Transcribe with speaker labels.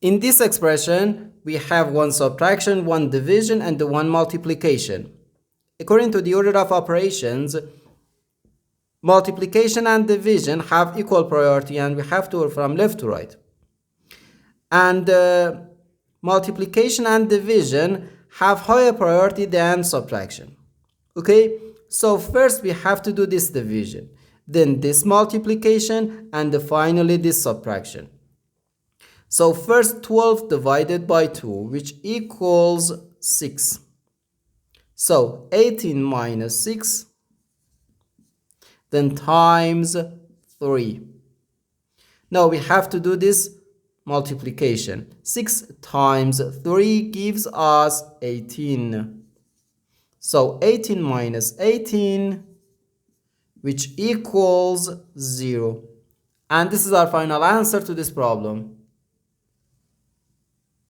Speaker 1: In this expression, we have one subtraction, one division, and the one multiplication. According to the order of operations, multiplication and division have equal priority, and we have to work from left to right. And multiplication and division have higher priority than subtraction. Okay, so first we have to do this division, then this multiplication, and finally this subtraction. So first 12 divided by 2, which equals 6. So 18 minus 6, then times 3. Now we have to do this multiplication. 6 times 3 gives us 18. So 18 minus 18, which equals 0. And this is our final answer to this problem.